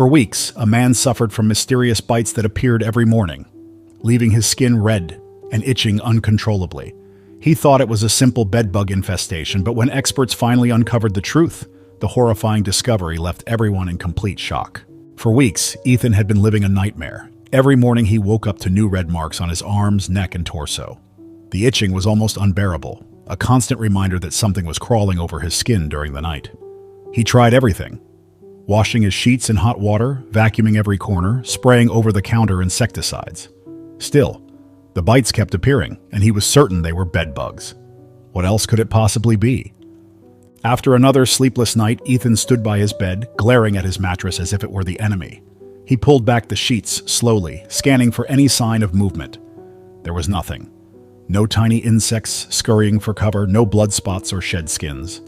For weeks, a man suffered from mysterious bites that appeared every morning, leaving his skin red and itching uncontrollably. He thought it was a simple bedbug infestation, but when experts finally uncovered the truth, the horrifying discovery left everyone in complete shock. For weeks, Ethan had been living a nightmare. Every morning he woke up to new red marks on his arms, neck, and torso. The itching was almost unbearable, a constant reminder that something was crawling over his skin during the night. He tried everything: washing his sheets in hot water, vacuuming every corner, spraying over-the-counter insecticides. Still, the bites kept appearing, and he was certain they were bed bugs. What else could it possibly be? After another sleepless night, Ethan stood by his bed, glaring at his mattress as if it were the enemy. He pulled back the sheets slowly, scanning for any sign of movement. There was nothing. No tiny insects scurrying for cover, no blood spots or shed skins.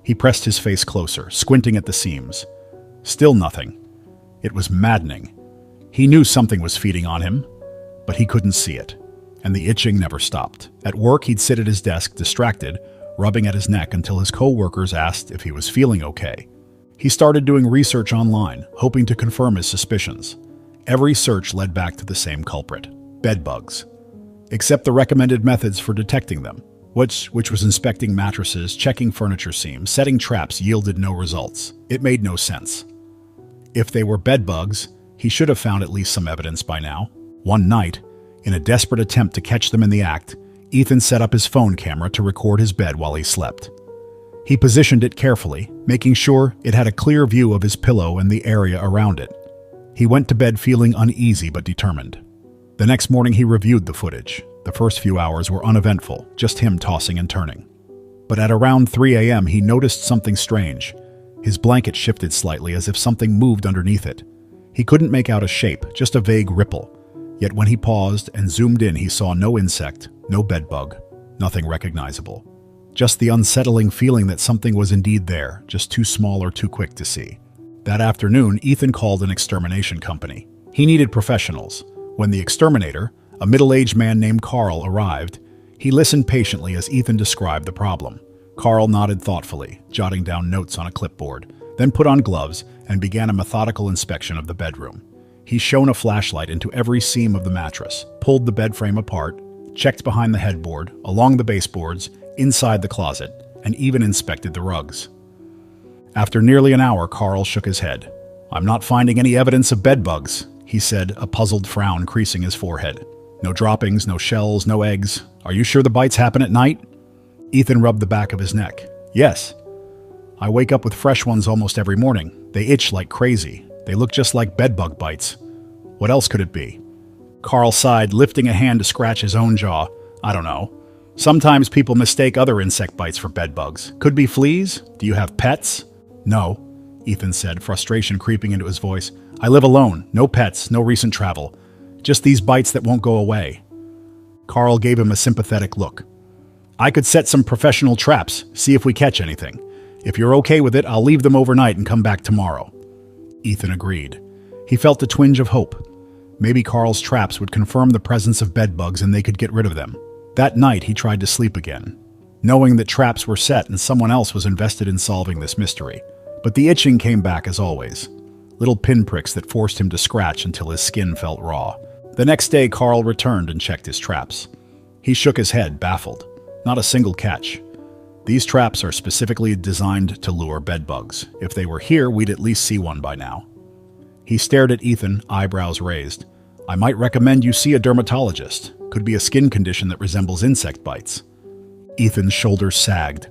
He pressed his face closer, squinting at the seams. Still nothing. It was maddening. He knew something was feeding on him, but he couldn't see it, and the itching never stopped. At work, he'd sit at his desk, distracted, rubbing at his neck until his co-workers asked if he was feeling okay. He started doing research online, hoping to confirm his suspicions. Every search led back to the same culprit: bed bugs. Except the recommended methods for detecting them, which was inspecting mattresses, checking furniture seams, setting traps, yielded no results. It made no sense. If they were bed bugs, he should have found at least some evidence by now. One night, in a desperate attempt to catch them in the act, Ethan set up his phone camera to record his bed while he slept. He positioned it carefully, making sure it had a clear view of his pillow and the area around it. He went to bed feeling uneasy but determined. The next morning he reviewed the footage. The first few hours were uneventful, just him tossing and turning. But at around 3 a.m. he noticed something strange. His blanket shifted slightly as if something moved underneath it. He couldn't make out a shape, just a vague ripple. Yet when he paused and zoomed in, he saw no insect, no bedbug, nothing recognizable. Just the unsettling feeling that something was indeed there, just too small or too quick to see. That afternoon, Ethan called an extermination company. He needed professionals. When the exterminator, a middle-aged man named Carl, arrived, he listened patiently as Ethan described the problem. Carl nodded thoughtfully, jotting down notes on a clipboard, then put on gloves and began a methodical inspection of the bedroom. He shone a flashlight into every seam of the mattress, pulled the bed frame apart, checked behind the headboard, along the baseboards, inside the closet, and even inspected the rugs. After nearly an hour, Carl shook his head. "I'm not finding any evidence of bed bugs," he said, a puzzled frown creasing his forehead. "No droppings, no shells, no eggs. Are you sure the bites happen at night?" Ethan rubbed the back of his neck. "Yes. I wake up with fresh ones almost every morning. They itch like crazy. They look just like bedbug bites. What else could it be?" Carl sighed, lifting a hand to scratch his own jaw. "I don't know. Sometimes people mistake other insect bites for bedbugs. Could be fleas? Do you have pets?" "No," Ethan said, frustration creeping into his voice. "I live alone. No pets, no recent travel. Just these bites that won't go away." Carl gave him a sympathetic look. "I could set some professional traps, see if we catch anything. If you're okay with it, I'll leave them overnight and come back tomorrow." Ethan agreed. He felt a twinge of hope. Maybe Carl's traps would confirm the presence of bedbugs and they could get rid of them. That night, he tried to sleep again, knowing that traps were set and someone else was invested in solving this mystery. But the itching came back as always. Little pinpricks that forced him to scratch until his skin felt raw. The next day, Carl returned and checked his traps. He shook his head, baffled. Not a single catch. These traps are specifically designed to lure bedbugs. If they were here, we'd at least see one by now. He stared at Ethan, eyebrows raised. "I might recommend you see a dermatologist. Could be a skin condition that resembles insect bites." Ethan's shoulders sagged.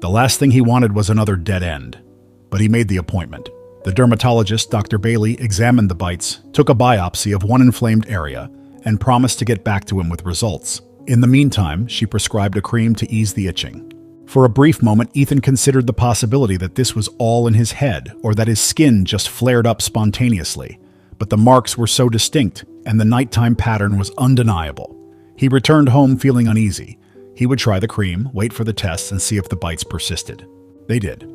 The last thing he wanted was another dead end. But he made the appointment. The dermatologist, Dr. Bailey, examined the bites, took a biopsy of one inflamed area, and promised to get back to him with results. In the meantime, she prescribed a cream to ease the itching. For a brief moment, Ethan considered the possibility that this was all in his head, or that his skin just flared up spontaneously. But the marks were so distinct, and the nighttime pattern was undeniable. He returned home feeling uneasy. He would try the cream, wait for the tests, and see if the bites persisted. They did.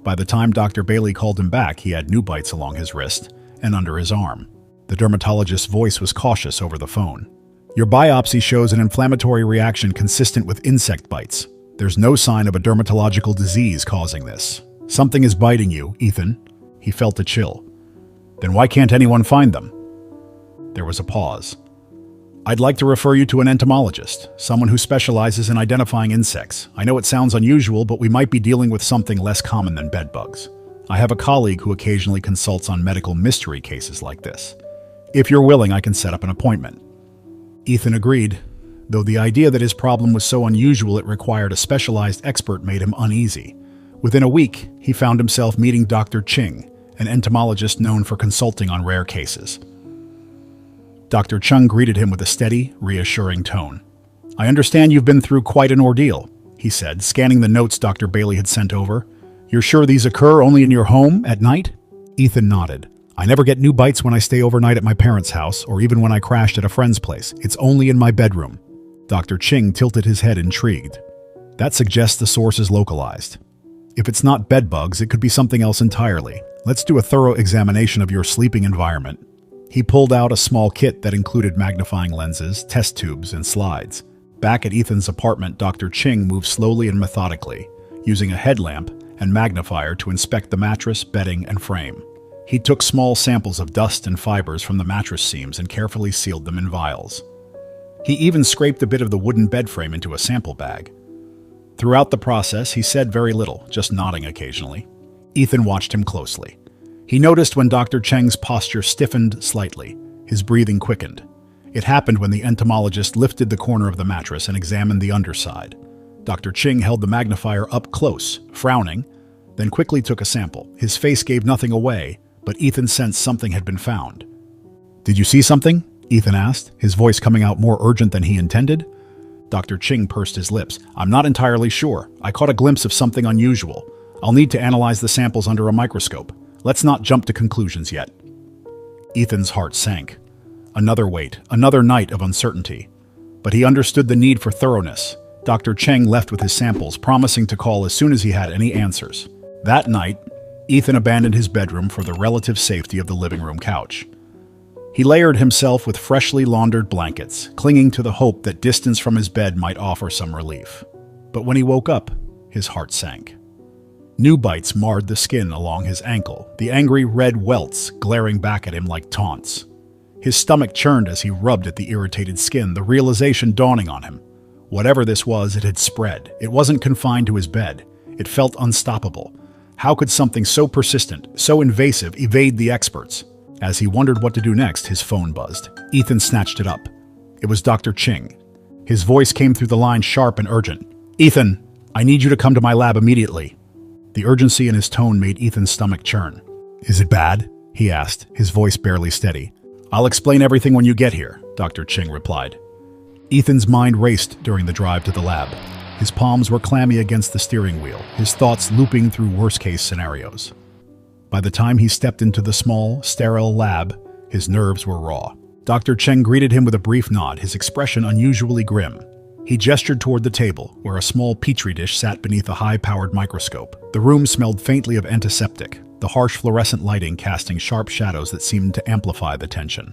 By the time Dr. Bailey called him back, he had new bites along his wrist and under his arm. The dermatologist's voice was cautious over the phone. "Your biopsy shows an inflammatory reaction consistent with insect bites. There's no sign of a dermatological disease causing this. Something is biting you, Ethan." He felt a chill. Then why can't anyone find them? There was a pause. I'd like to refer you to an entomologist, someone who specializes in identifying insects. I know it sounds unusual, but we might be dealing with something less common than bedbugs. I have a colleague who occasionally consults on medical mystery cases like this. If you're willing, I can set up an appointment. Ethan agreed, though the idea that his problem was so unusual it required a specialized expert made him uneasy. Within a week, he found himself meeting Dr. Ching, an entomologist known for consulting on rare cases. Dr. Chung greeted him with a steady, reassuring tone. I understand you've been through quite an ordeal, he said, scanning the notes Dr. Bailey had sent over. You're sure these occur only in your home at night? Ethan nodded. I never get new bites when I stay overnight at my parents' house or even when I crashed at a friend's place. It's only in my bedroom. Dr. Ching tilted his head, intrigued. That suggests the source is localized. If it's not bedbugs, it could be something else entirely. Let's do a thorough examination of your sleeping environment. He pulled out a small kit that included magnifying lenses, test tubes, and slides. Back at Ethan's apartment, Dr. Ching moved slowly and methodically, using a headlamp and magnifier to inspect the mattress, bedding, and frame. He took small samples of dust and fibers from the mattress seams and carefully sealed them in vials. He even scraped a bit of the wooden bed frame into a sample bag. Throughout the process, he said very little, just nodding occasionally. Ethan watched him closely. He noticed when Dr. Cheng's posture stiffened slightly. His breathing quickened. It happened when the entomologist lifted the corner of the mattress and examined the underside. Dr. Ching held the magnifier up close, frowning, then quickly took a sample. His face gave nothing away, but Ethan sensed something had been found. Did you see something? Ethan asked, his voice coming out more urgent than he intended. Dr. Ching pursed his lips. I'm not entirely sure. I caught a glimpse of something unusual. I'll need to analyze the samples under a microscope. Let's not jump to conclusions yet. Ethan's heart sank. Another wait, another night of uncertainty. But he understood the need for thoroughness. Dr. Cheng left with his samples, promising to call as soon as he had any answers. That night, Ethan abandoned his bedroom for the relative safety of the living room couch. He layered himself with freshly laundered blankets, clinging to the hope that distance from his bed might offer some relief. But when he woke up, his heart sank. New bites marred the skin along his ankle, the angry red welts glaring back at him like taunts. His stomach churned as he rubbed at the irritated skin, the realization dawning on him. Whatever this was, it had spread. It wasn't confined to his bed. It felt unstoppable. How could something so persistent, so invasive, evade the experts? As he wondered what to do next, his phone buzzed. Ethan snatched it up. It was Dr. Ching. His voice came through the line sharp and urgent. Ethan, I need you to come to my lab immediately. The urgency in his tone made Ethan's stomach churn. Is it bad? He asked, his voice barely steady. I'll explain everything when you get here, Dr. Ching replied. Ethan's mind raced during the drive to the lab. His palms were clammy against the steering wheel, his thoughts looping through worst-case scenarios. By the time he stepped into the small, sterile lab, his nerves were raw. Dr. Cheng greeted him with a brief nod, his expression unusually grim. He gestured toward the table, where a small petri dish sat beneath a high-powered microscope. The room smelled faintly of antiseptic, the harsh fluorescent lighting casting sharp shadows that seemed to amplify the tension.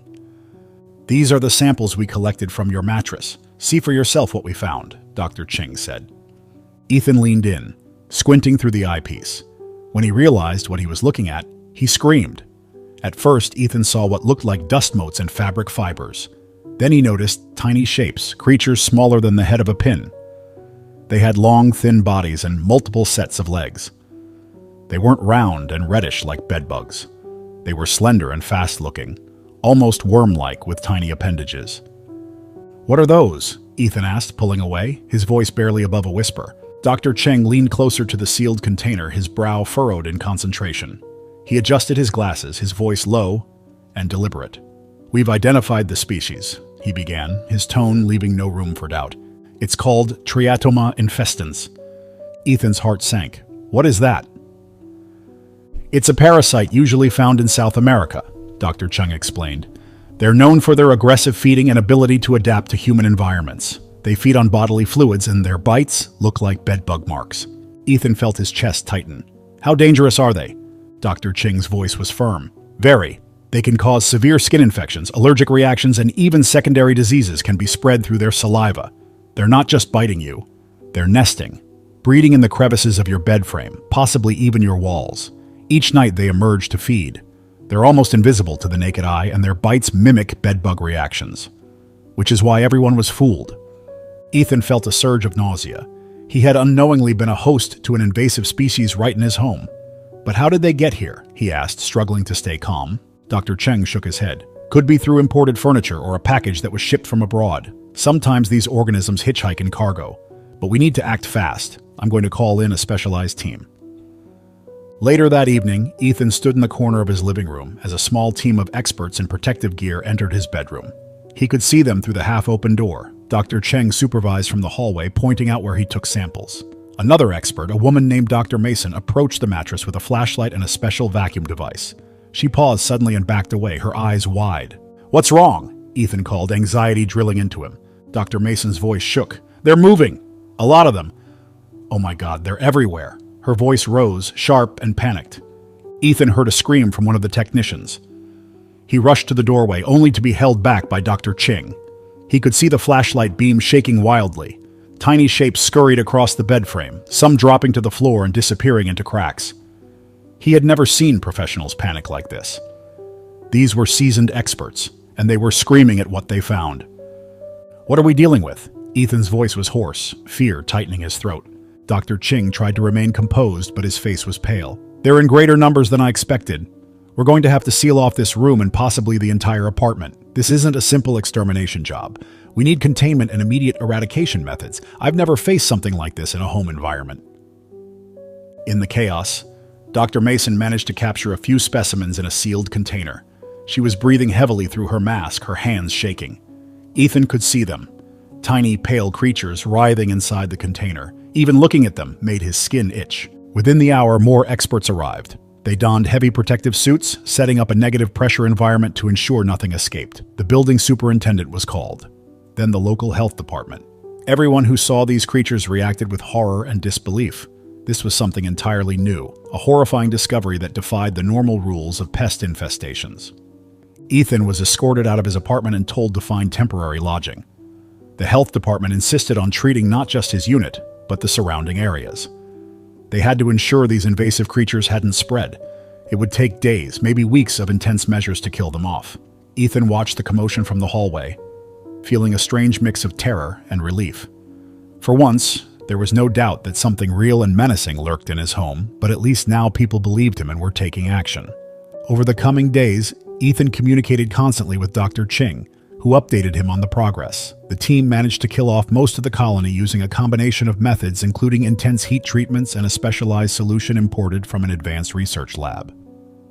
These are the samples we collected from your mattress. See for yourself what we found, Dr. Ching said. Ethan leaned in, squinting through the eyepiece. When he realized what he was looking at, he screamed. At first, Ethan saw what looked like dust motes and fabric fibers. Then he noticed tiny shapes, creatures smaller than the head of a pin. They had long, thin bodies and multiple sets of legs. They weren't round and reddish like bedbugs. They were slender and fast-looking, almost worm-like with tiny appendages. What are those? Ethan asked, pulling away, his voice barely above a whisper. Dr. Cheng leaned closer to the sealed container, his brow furrowed in concentration. He adjusted his glasses, his voice low and deliberate. We've identified the species, he began, his tone leaving no room for doubt. It's called Triatoma infestans. Ethan's heart sank. What is that? It's a parasite usually found in South America, Dr. Chung explained. They're known for their aggressive feeding and ability to adapt to human environments. They feed on bodily fluids and their bites look like bedbug marks. Ethan felt his chest tighten. How dangerous are they? Dr. Ching's voice was firm. Very. They can cause severe skin infections, allergic reactions, and even secondary diseases can be spread through their saliva. They're not just biting you. They're nesting, breeding in the crevices of your bed frame, possibly even your walls. Each night they emerge to feed. They're almost invisible to the naked eye, and their bites mimic bedbug reactions, which is why everyone was fooled. Ethan felt a surge of nausea. He had unknowingly been a host to an invasive species right in his home. But how did they get here? He asked, struggling to stay calm. Dr. Cheng shook his head. Could be through imported furniture or a package that was shipped from abroad. Sometimes these organisms hitchhike in cargo. But we need to act fast. I'm going to call in a specialized team. Later that evening, Ethan stood in the corner of his living room as a small team of experts in protective gear entered his bedroom. He could see them through the half-open door. Dr. Cheng supervised from the hallway, pointing out where he took samples. Another expert, a woman named Dr. Mason, approached the mattress with a flashlight and a special vacuum device. She paused suddenly and backed away, her eyes wide. "What's wrong?" Ethan called, anxiety drilling into him. Dr. Mason's voice shook. "They're moving! A lot of them! Oh my God, they're everywhere!" Her voice rose, sharp and panicked. Ethan heard a scream from one of the technicians. He rushed to the doorway, only to be held back by Dr. Cheng. He could see the flashlight beam shaking wildly. Tiny shapes scurried across the bed frame, some dropping to the floor and disappearing into cracks. He had never seen professionals panic like this. These were seasoned experts, and they were screaming at what they found. "What are we dealing with?" Ethan's voice was hoarse, fear tightening his throat. Dr. Cheng tried to remain composed, but his face was pale. "They're in greater numbers than I expected. We're going to have to seal off this room and possibly the entire apartment. This isn't a simple extermination job. We need containment and immediate eradication methods. I've never faced something like this in a home environment." In the chaos, Dr. Mason managed to capture a few specimens in a sealed container. She was breathing heavily through her mask, her hands shaking. Ethan could see them. Tiny, pale creatures writhing inside the container. Even looking at them made his skin itch. Within the hour, more experts arrived. They donned heavy protective suits, setting up a negative pressure environment to ensure nothing escaped. The building superintendent was called. Then the local health department. Everyone who saw these creatures reacted with horror and disbelief. This was something entirely new, a horrifying discovery that defied the normal rules of pest infestations. Ethan was escorted out of his apartment and told to find temporary lodging. The health department insisted on treating not just his unit, but the surrounding areas. They had to ensure these invasive creatures hadn't spread. It would take days, maybe weeks of intense measures to kill them off. Ethan watched the commotion from the hallway, feeling a strange mix of terror and relief. For once, there was no doubt that something real and menacing lurked in his home, but at least now people believed him and were taking action. Over the coming days, Ethan communicated constantly with Dr. Cheng, who updated him on the progress. The team managed to kill off most of the colony using a combination of methods, including intense heat treatments and a specialized solution imported from an advanced research lab.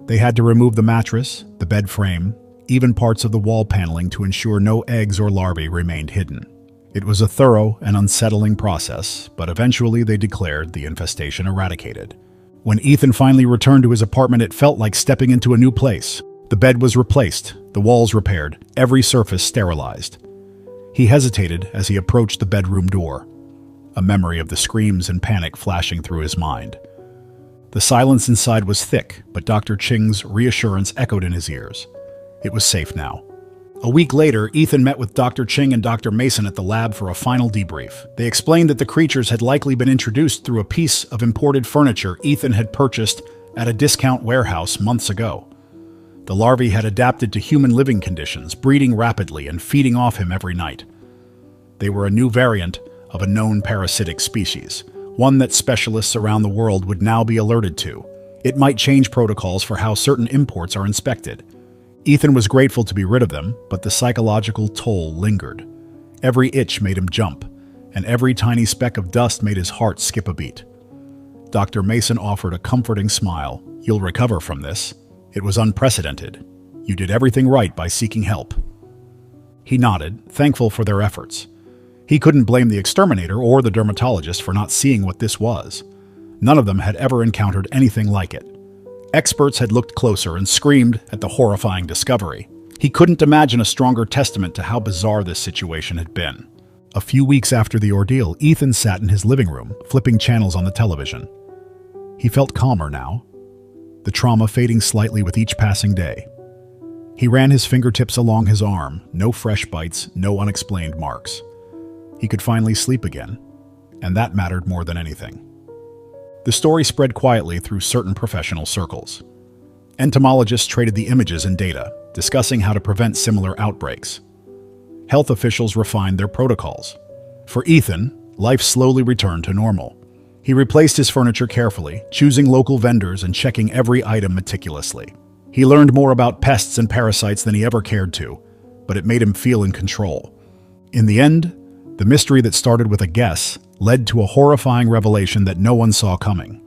They had to remove the mattress, the bed frame, even parts of the wall paneling to ensure no eggs or larvae remained hidden. It was a thorough and unsettling process, but eventually they declared the infestation eradicated. When Ethan finally returned to his apartment, it felt like stepping into a new place. The bed was replaced, the walls repaired, every surface sterilized. He hesitated as he approached the bedroom door, a memory of the screams and panic flashing through his mind. The silence inside was thick, but Dr. Cheng's reassurance echoed in his ears. It was safe now. A week later, Ethan met with Dr. Cheng and Dr. Mason at the lab for a final debrief. They explained that the creatures had likely been introduced through a piece of imported furniture Ethan had purchased at a discount warehouse months ago. The larvae had adapted to human living conditions, breeding rapidly and feeding off him every night. They were a new variant of a known parasitic species, one that specialists around the world would now be alerted to. It might change protocols for how certain imports are inspected. Ethan was grateful to be rid of them, but the psychological toll lingered. Every itch made him jump, and every tiny speck of dust made his heart skip a beat. Dr. Mason offered a comforting smile. "You'll recover from this. It was unprecedented. You did everything right by seeking help." He nodded, thankful for their efforts. He couldn't blame the exterminator or the dermatologist for not seeing what this was. None of them had ever encountered anything like it. Experts had looked closer and screamed at the horrifying discovery. He couldn't imagine a stronger testament to how bizarre this situation had been. A few weeks after the ordeal, Ethan sat in his living room, flipping channels on the television. He felt calmer now, the trauma fading slightly with each passing day. He ran his fingertips along his arm, no fresh bites, no unexplained marks. He could finally sleep again, and that mattered more than anything. The story spread quietly through certain professional circles. Entomologists traded the images and data, discussing how to prevent similar outbreaks. Health officials refined their protocols. For Ethan, life slowly returned to normal. He replaced his furniture carefully, choosing local vendors and checking every item meticulously. He learned more about pests and parasites than he ever cared to, but it made him feel in control. In the end, the mystery that started with a guess led to a horrifying revelation that no one saw coming.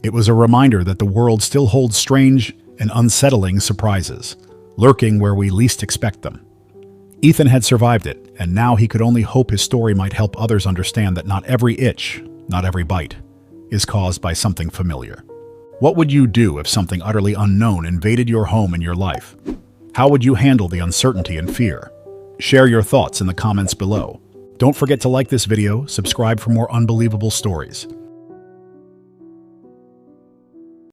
It was a reminder that the world still holds strange and unsettling surprises, lurking where we least expect them. Ethan had survived it, and now he could only hope his story might help others understand that not every itch, not every bite, is caused by something familiar. What would you do if something utterly unknown invaded your home and your life? How would you handle the uncertainty and fear? Share your thoughts in the comments below. Don't forget to like this video, subscribe for more unbelievable stories.